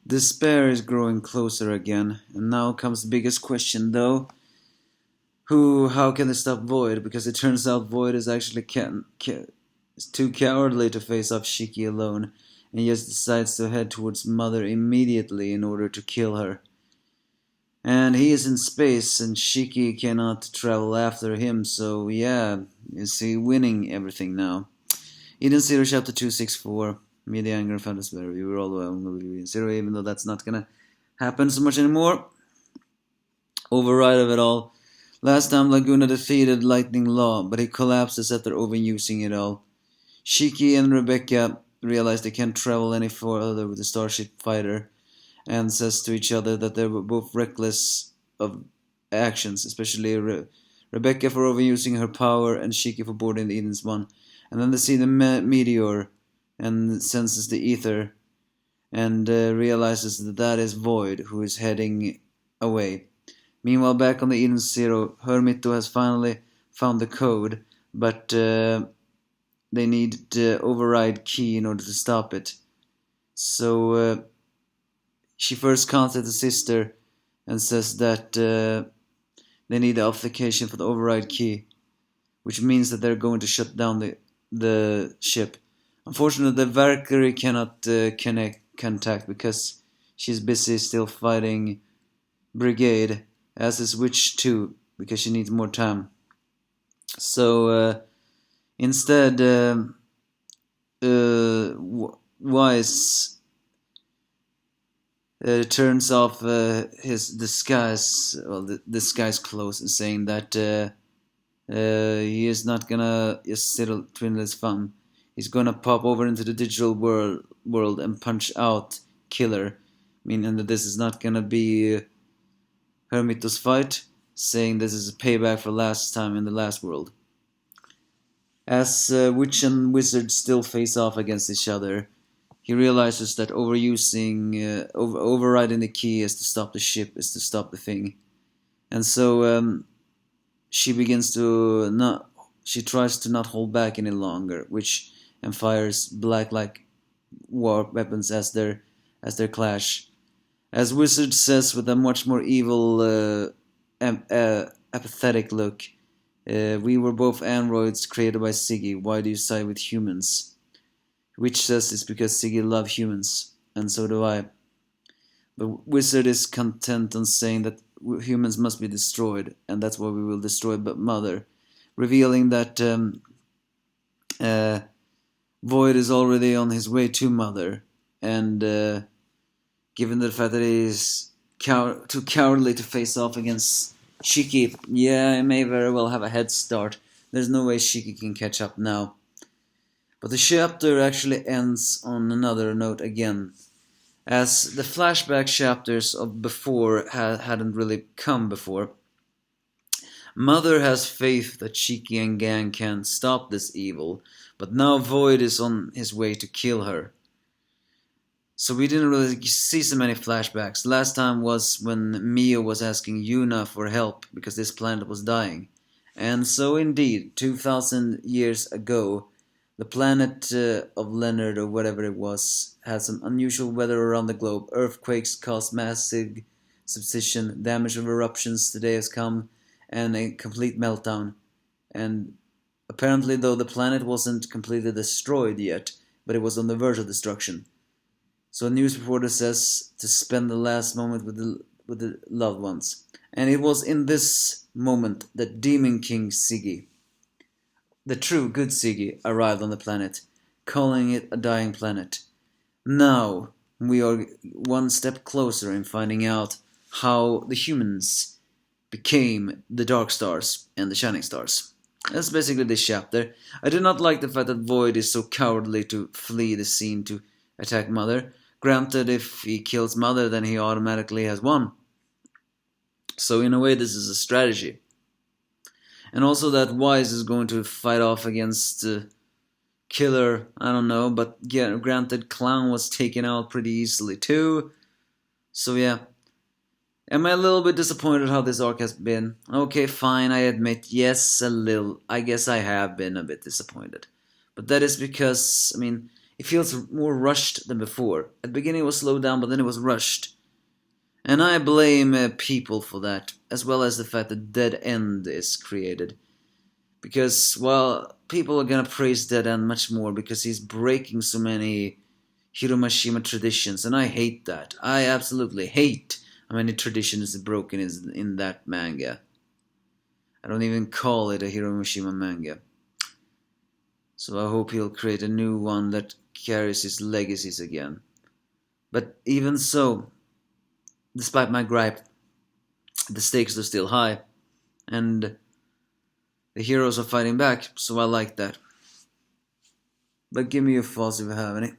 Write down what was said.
Despair is growing closer again, and now comes the biggest question though. How can they stop Void? Because it turns out Void is actually is too cowardly to face off Shiki alone, and just decides to head towards Mother immediately in order to kill her. And he is in space, and Shiki cannot travel after him, so yeah, is he winning everything now? Eden Zero Chapter 264, Media Anger and Fantasy Bear. We were all the way on Eden Zero, even though that's not gonna happen so much anymore. Override of it all. Last time Laguna defeated Lightning Law, but he collapses after overusing it all. Shiki and Rebecca realize they can't travel any further with the Starship Fighter, and says to each other that they were both reckless of actions, especially Rebecca for overusing her power and Shiki for boarding the Eden's One. And then they see the meteor and senses the ether and realizes that that is Void who is heading away. Meanwhile, back on the Eden Zero, Hermito has finally found the code, but they need the override key in order to stop it. So she first contacts the sister and says that they need the application for the override key, which means that they're going to shut down the ship. Unfortunately, the Valkyrie cannot contact because she's busy still fighting Brigade, as is Witch 2, because she needs more time. So instead, Wise turns off his disguise, disguise clothes, and saying that he is not gonna just sit twiddle his thumb. He's gonna pop over into the digital world and punch out Killer, meaning that this is not gonna be Hermito's fight, saying this is a payback for last time in the last world. As Witch and Wizard still face off against each other, he realizes that overriding the key is to stop the ship, is to stop the thing. And so she begins to she tries to not hold back any longer, which and fires black-like warp weapons as their clash. As Wizard says with a much more evil, apathetic look, we were both androids created by Siggy. Why do you side with humans? Witch says it's because Siggy loves humans, and so do I. But Wizard is content on saying that humans must be destroyed, and that's why we will destroy Mother, revealing that Void is already on his way to Mother, and given the fact that he is too cowardly to face off against Shiki, yeah, he may very well have a head start. There's no way Shiki can catch up now. But the chapter actually ends on another note again, as the flashback chapters of before hadn't really come before. Mother has faith that Shiki and gang can stop this evil, but now Void is on his way to kill her. So we didn't really see so many flashbacks. Last time was when Mio was asking Yuna for help because this planet was dying. And so indeed, 2000 years ago, the planet of Leonard, or whatever it was, had some unusual weather around the globe. Earthquakes caused massive subsidence, damage of eruptions today has come, and a complete meltdown. And apparently, though, the planet wasn't completely destroyed yet, but it was on the verge of destruction. So a news reporter says to spend the last moment with the loved ones. And it was in this moment that Demon King Siggy, the true good Siggy, arrived on the planet, calling it a dying planet. Now we are one step closer in finding out how the humans became the Dark Stars and the Shining Stars. That's basically this chapter. I do not like the fact that Void is so cowardly to flee the scene to attack Mother. Granted, if he kills Mother, then he automatically has won. So in a way, this is a strategy. And also that Wise is going to fight off against Killer, I don't know, but yeah, granted, Clown was taken out pretty easily too. So yeah. Am I a little bit disappointed how this arc has been? Okay, fine, I admit, yes, a little. I guess I have been a bit disappointed. But that is because, It feels more rushed than before. At the beginning it was slowed down, but then it was rushed. And I blame people for that, as well as the fact that Dead End is created. Because, well, people are gonna praise Dead End much more because he's breaking so many Hiromashima traditions, and I hate that. I absolutely hate how many traditions are broken in that manga. I don't even call it a Hiromashima manga. So I hope he'll create a new one that carries his legacies again. But even so, despite my gripe, the stakes are still high, and the heroes are fighting back, so I like that. But give me your thoughts if you have any.